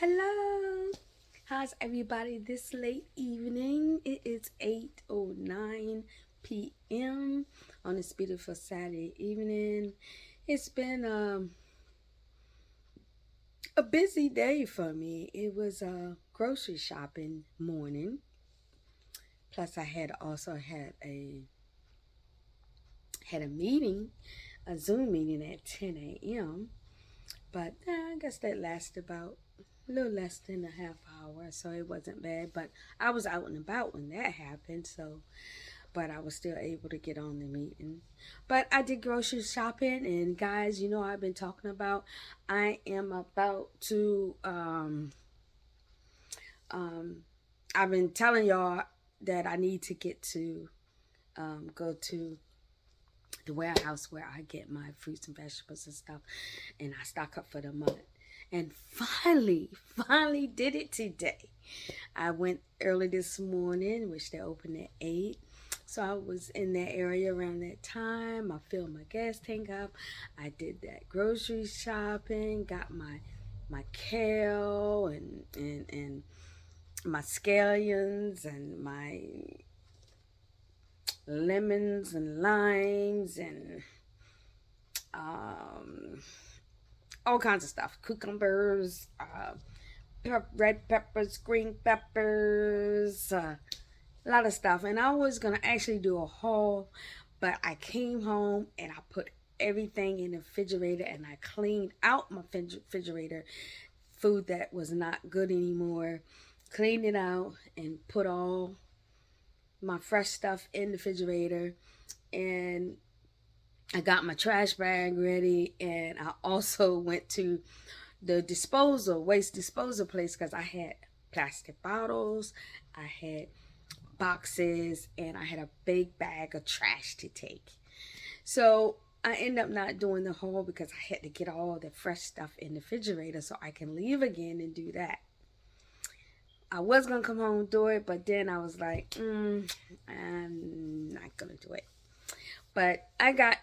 Hello. How's everybody this late evening? It is 8:09 p.m. on this beautiful Saturday evening. It's been a busy day for me. It was a grocery shopping morning. Plus I had also had a meeting, a Zoom meeting at 10 a.m. But I guess that lasted about a little less than a half hour, so it wasn't bad. But I was out and about when that happened, so but I was still able to get on the meeting. But I did grocery shopping, and guys, I've been talking about. I am about to. Um, I've been telling y'all that I need to get to go to the warehouse where I get my fruits and vegetables and stuff, and I stock up for the month. And finally did it today. I went early this morning, which they opened at 8. So I was in that area around that time. I filled my gas tank up. I did that grocery shopping, got my kale and my scallions and my lemons and limes and um, all kinds of stuff, cucumbers, red peppers, green peppers, a lot of stuff. And I was gonna actually do a haul, but I came home and I put everything in the refrigerator and I cleaned out my refrigerator, food that was not good anymore, cleaned it out and put all my fresh stuff in the refrigerator. And I got my trash bag ready, and I also went to the waste disposal place, because I had plastic bottles, I had boxes, and I had a big bag of trash to take. So I ended up not doing the haul because I had to get all the fresh stuff in the refrigerator so I can leave again and do that. I was gonna come home and do it, but then I was like, I'm not gonna do it. But I got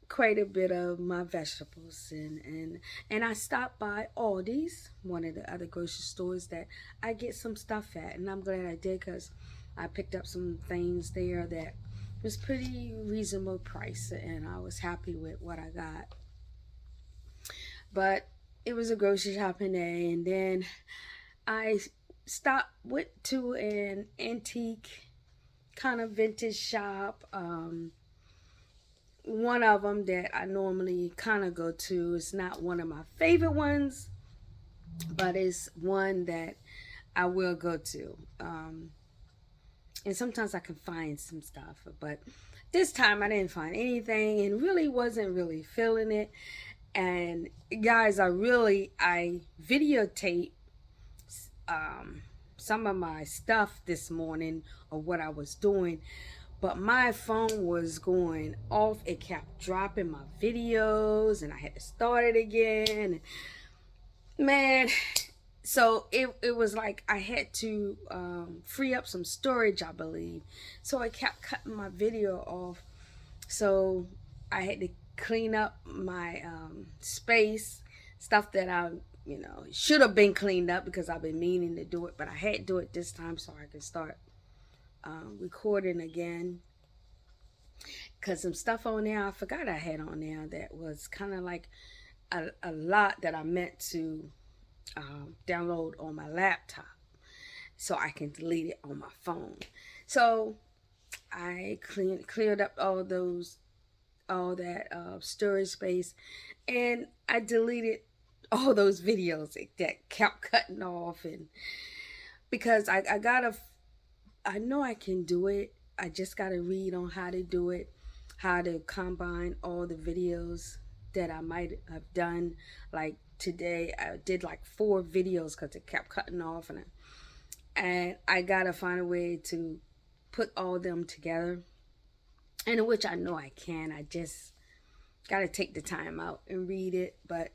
quite a bit of my vegetables, and I stopped by Aldi's, one of the other grocery stores that I get some stuff at, and I'm glad I did because I picked up some things there that was pretty reasonable price, and I was happy with what I got. But it was a grocery shopping day, and then I went to an antique kind of vintage shop. One of them that I normally kind of go to is not one of my favorite ones, but it's one that I will go to. And sometimes I can find some stuff, but this time I didn't find anything and really wasn't really feeling it. And guys, I videotape um, some of my stuff this morning or what I was doing, but my phone was going off. It kept dropping my videos and I had to start it again. Man, so it was like I had to free up some storage, I believe. So I kept cutting my video off. So I had to clean up my space, stuff that I should have been cleaned up because I've been meaning to do it, but I had to do it this time so I could start recording again. Because some stuff on there I forgot I had on there that was kind of like a lot that I meant to download on my laptop so I can delete it on my phone. So I cleared up all that storage space, and I deleted all those videos that kept cutting off. And because I know I can do it. I just gotta read on how to do it, how to combine all the videos that I might have done. Like today, I did like 4 videos because it kept cutting off, and I gotta find a way to put all them together. And which I know I can. I just gotta take the time out and read it, but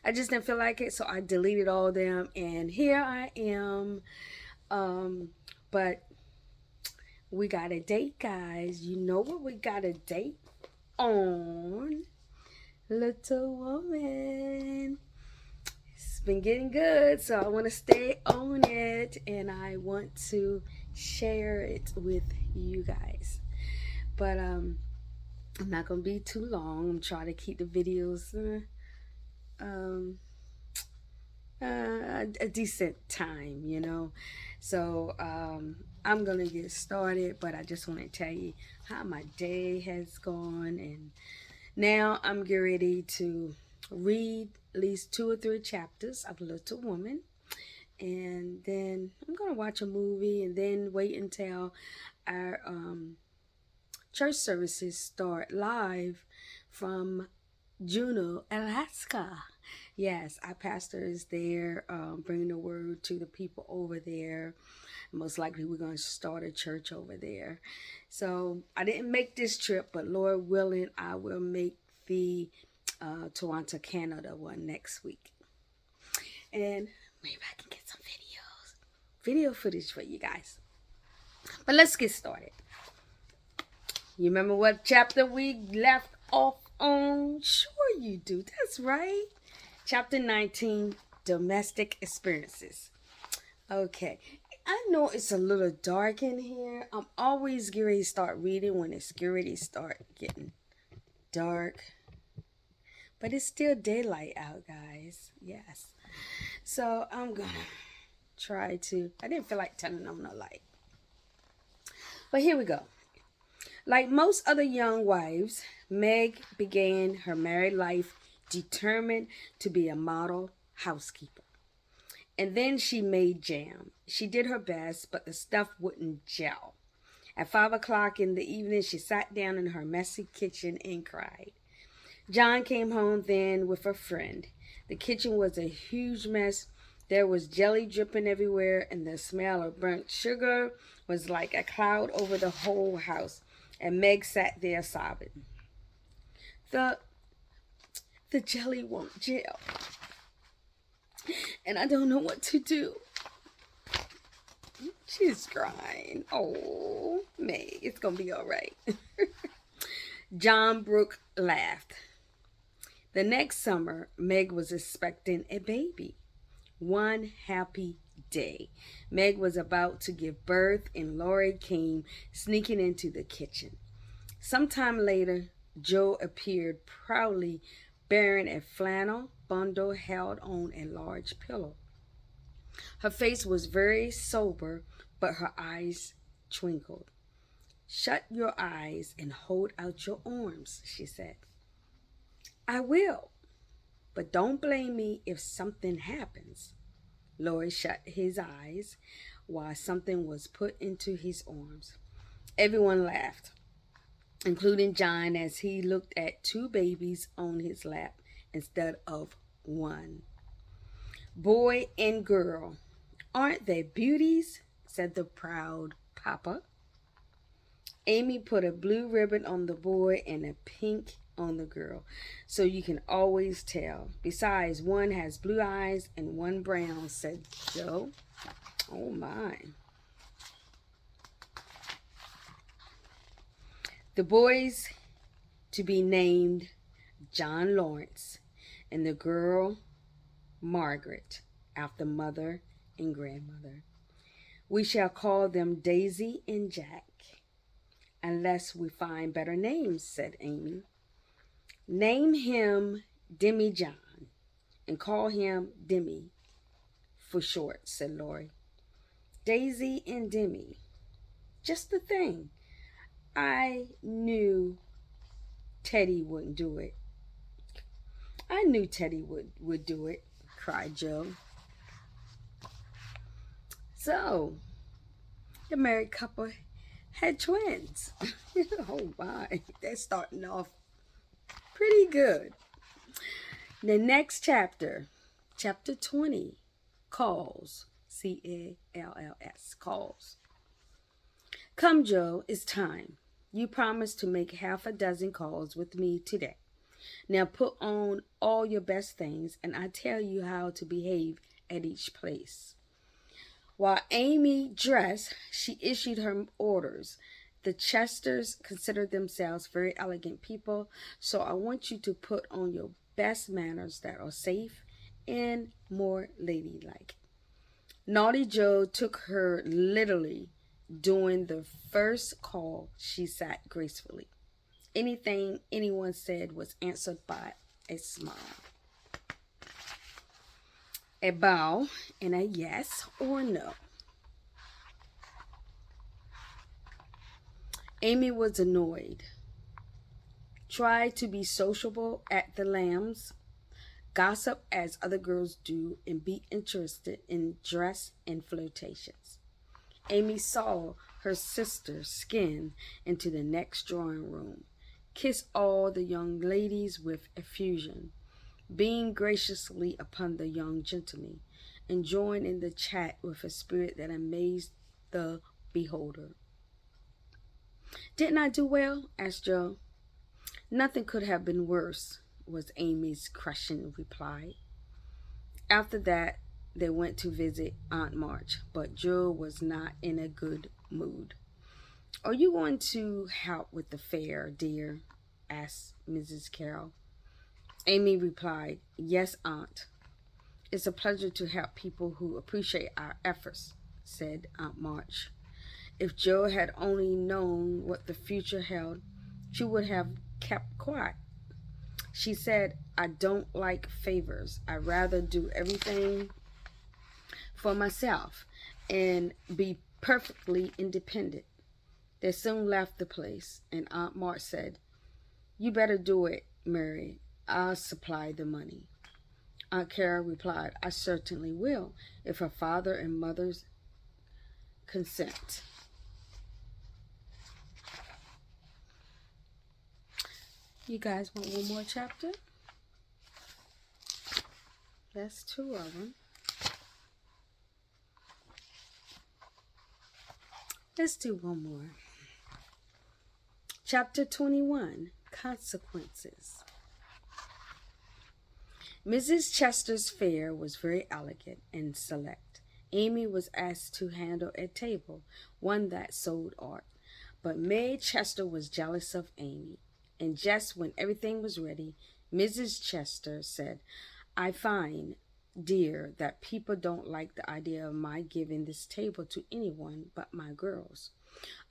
I just didn't feel like it, so I deleted all of them, and here I am. But we got a date, guys. You know what we got a date on? Little woman. It's been getting good, so I want to stay on it and I want to share it with you guys. But I'm not gonna be too long. I'm trying to keep the videos um, a decent time, you know. So I'm gonna get started, but I just want to tell you how my day has gone, and now I'm getting ready to read at least 2 or 3 chapters of Little Woman, and then I'm gonna watch a movie, and then wait until our church services start live from Juneau, Alaska. Yes, our pastor is there, bringing the word to the people over there. Most likely, we're going to start a church over there. So I didn't make this trip, but Lord willing, I will make the Toronto, Canada one next week. And maybe I can get some video footage for you guys. But let's get started. You remember what chapter we left off on? Sure you do. That's right. Chapter 19, Domestic Experiences. Okay. I know it's a little dark in here. I'm always getting ready to start reading when it's getting ready to start getting dark. But it's still daylight out, guys. Yes. So I'm going to try to... I didn't feel like turning on the light. But here we go. Like most other young wives, Meg began her married life determined to be a model housekeeper. And then she made jam. She did her best, but the stuff wouldn't gel. At 5 o'clock in the evening, she sat down in her messy kitchen and cried. John came home then with a friend. The kitchen was a huge mess. There was jelly dripping everywhere, and the smell of burnt sugar was like a cloud over the whole house. And Meg sat there sobbing. The jelly won't gel. And I don't know what to do. She's crying. Oh, Meg, it's going to be all right. John Brooke laughed. The next summer, Meg was expecting a baby. One happy day, Meg was about to give birth, and Laurie came sneaking into the kitchen. Sometime later, Joe appeared proudly bearing a flannel bundle held on a large pillow. Her face was very sober, but her eyes twinkled. "Shut your eyes and hold out your arms," she said. "I will, but don't blame me if something happens." Laurie shut his eyes while something was put into his arms. Everyone laughed, including John, as he looked at 2 babies on his lap instead of 1. "Boy and girl, aren't they beauties?" said the proud papa. Amy put a blue ribbon on the boy and a pink on the girl, so you can always tell. "Besides, one has blue eyes and one brown," said Joe. Oh my. The boys to be named John Lawrence, and the girl Margaret, after mother and grandmother. "We shall call them Daisy and Jack, unless we find better names," said Amy. "Name him Demi John, and call him Demi for short," said Laurie. "Daisy and Demi, just the thing. I knew Teddy wouldn't do it." "I knew Teddy would do it," cried Joe. So, the married couple had twins. Oh my, they're starting off pretty good. The next chapter, chapter 20, calls. C-A-L-L-S, calls. "Come, Joe, it's time. You promised to make half a dozen calls with me today. Now put on all your best things, and I tell you how to behave at each place." While Amy dressed, she issued her orders. "The Chesters consider themselves very elegant people, so I want you to put on your best manners that are safe and more ladylike. Naughty Joe took her literally. During the first call, she sat gracefully. Anything anyone said was answered by a smile, a bow, and a yes or no. Amy was annoyed. Tried to be sociable at the Lambs, gossip as other girls do, and be interested in dress and flirtations. Amy saw her sister skin into the next drawing room, kiss all the young ladies with effusion, beam graciously upon the young gentlemen, and join in the chat with a spirit that amazed the beholder. "Didn't I do well?" asked Joe. "Nothing could have been worse," was Amy's crushing reply. After that, they went to visit Aunt March, but Joe was not in a good mood. "Are you going to help with the fair, dear?" asked Mrs. Carroll. Amy replied, "Yes, Aunt. It's a pleasure to help people who appreciate our efforts," said Aunt March. If Joe had only known what the future held, she would have kept quiet. She said, "I don't like favors. I'd rather do everything for myself and be perfectly independent." They soon left the place, and Aunt March said, "You better do it, Mary. I'll supply the money." Aunt Carol replied, "I certainly will, if her father and mother's consent." You guys want one more chapter? That's two of them. Let's do one more. Chapter 21, Consequences. Mrs. Chester's fare was very elegant and select. Amy was asked to handle a table, one that sold art. But May Chester was jealous of Amy, and just when everything was ready, Mrs. Chester said, "I find, dear, that people don't like the idea of my giving this table to anyone but my girls.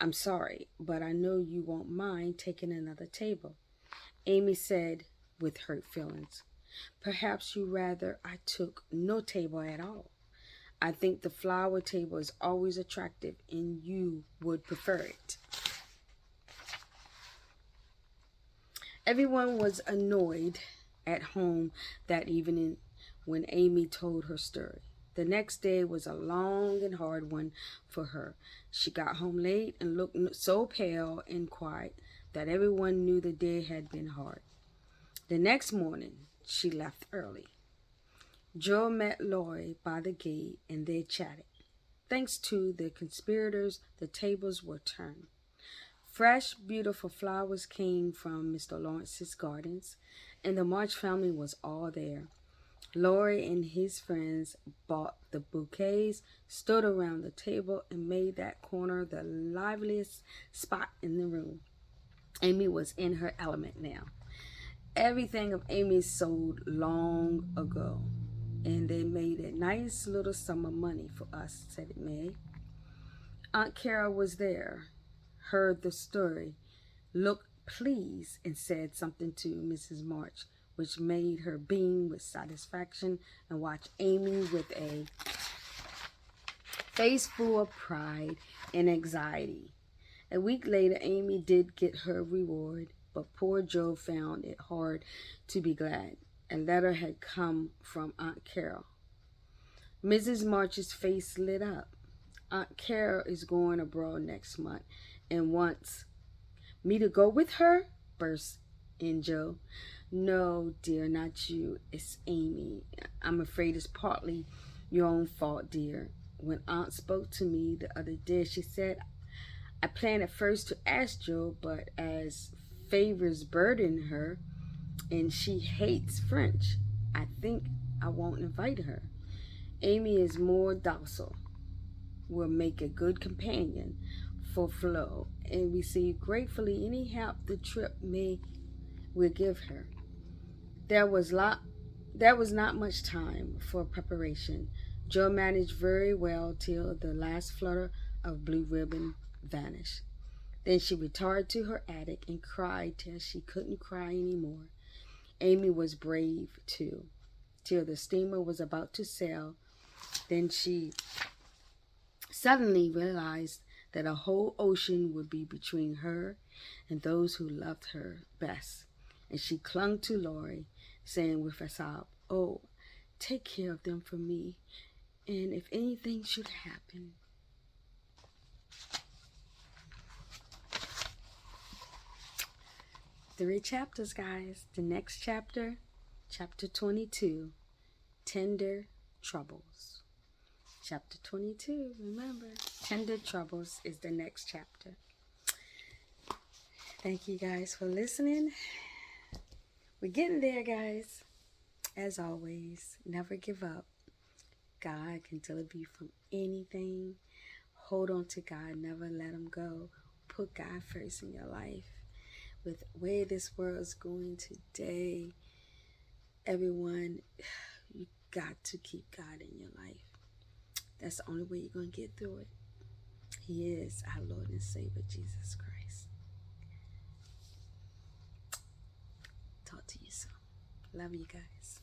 I'm sorry, but I know you won't mind taking another table." Amy said with hurt feelings, "Perhaps you'd rather I took no table at all. I think the flower table is always attractive and you would prefer it." Everyone was annoyed at home that evening when Amy told her story. The next day was a long and hard one for her. She got home late and looked so pale and quiet that everyone knew the day had been hard. The next morning, she left early. Joe met Laurie by the gate and they chatted. Thanks to the conspirators, the tables were turned. Fresh, beautiful flowers came from Mr. Lawrence's gardens, and the March family was all there. Laurie and his friends bought the bouquets, stood around the table, and made that corner the liveliest spot in the room. Amy was in her element now. Everything of Amy's sold long ago, and they made a nice little sum of money for us, said May. Aunt Carol was there, heard the story, looked pleased, and said something to Mrs. March, which made her beam with satisfaction and watch Amy with a face full of pride and anxiety. A week later, Amy did get her reward, but poor Joe found it hard to be glad. A letter had come from Aunt Carol. Mrs. March's face lit up. "Aunt Carol is going abroad next month and wants me to go with her?" burst in Joe. "No, dear, not you. It's Amy. I'm afraid it's partly your own fault, dear. When Aunt spoke to me the other day, she said, I planned at first to ask Joe, but as favors burden her and she hates French, I think I won't invite her. Amy is more docile, will make a good companion for Flo, and receive gratefully any help the trip will give her." There was there was not much time for preparation. Jo managed very well till the last flutter of blue ribbon vanished. Then she retired to her attic and cried till she couldn't cry any more. Amy was brave too, till the steamer was about to sail. Then she suddenly realized that a whole ocean would be between her and those who loved her best. And she clung to Laurie, saying with a sob, "Oh, take care of them for me, and if anything should happen." 3 chapters, guys. The next chapter, chapter 22, Tender Troubles. Chapter 22, remember, Tender Troubles is the next chapter. Thank you guys for listening. We're getting there, guys. As always, never give up. God can deliver you from anything. Hold on to God. Never let him go. Put God first in your life. With where this world is going today, everyone, you got to keep God in your life. That's the only way you're going to get through it. He is our Lord and Savior, Jesus Christ. Talk to you soon. Love you guys.